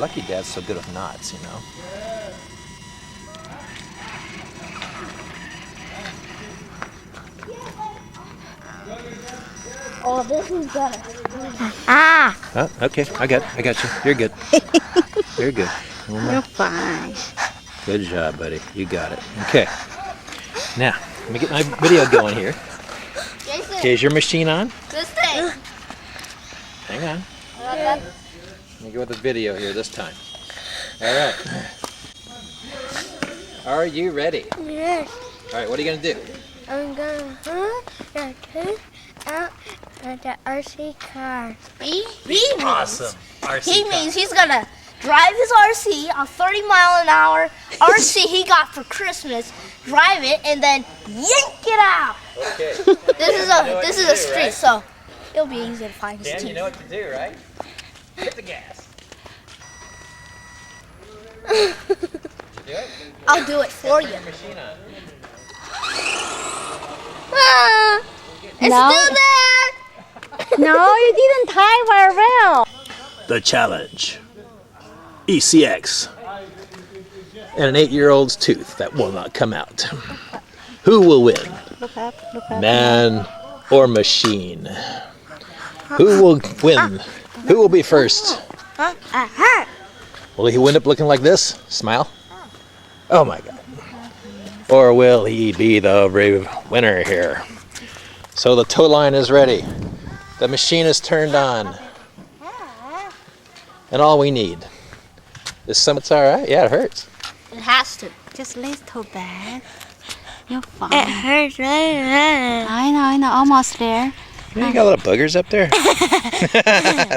lucky Dad's so good with knots, you know. Oh, this is better. Ah! Oh, okay, I got you. You're good. You're good. You're fine. Good job, buddy. You got it. Okay. Now, let me get my video going here. Jason, Okay, is your machine on? this thing. Hang on. Let me go with the video here this time. All right. Are you ready? Yes. All right, what are you going to do? I'm gonna take out the RC car. He Awesome. He means he's gonna drive his RC on 30-mile-an-hour RC he got for Christmas, drive it, and then yank it out. Okay. This is a street, so it'll be easy to find his Dan, you teeth. know what to do, right? Hit the gas. Do it? I'll do it for you. Turn your machine on. Ah, it's No. still there. No, you didn't tie very well. The challenge. ECX. And an 8-year-old's tooth that will not come out. Who will win? Look up, look up. Man or machine? Who will win? Who will be first? Aha! Will he wind up looking like this? Smile. Oh my God. Or will he be the winner here? So the tow line is ready. The machine is turned on. And all we need is some. It's all right. Yeah, it hurts. It has to. Just little bit. You're fine. It hurts right now. I know, almost there. Yeah, you got little boogers up there.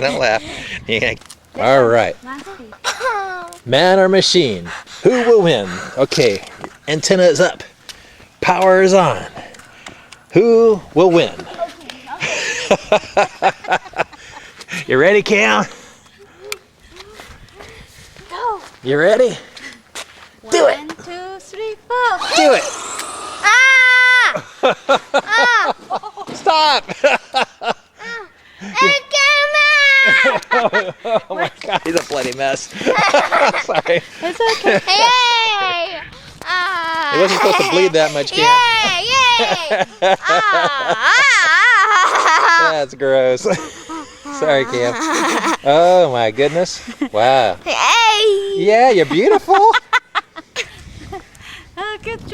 Don't laugh. Yeah. All right. Man or machine? Who will win? Okay, antenna is up. Power is on. Who will win? You ready, Cam? Go. You ready? Do it. 1, 2, 3, 4. Do it. Ah! Stop. It came out! Oh my God, he's a bloody mess. Sorry. It's okay. Yay! Ah! It wasn't supposed to bleed that much, Cam. Yay! Yay! Ah! That's gross. Sorry, Cam. Oh my goodness. Wow. Hey! Yeah, you're beautiful.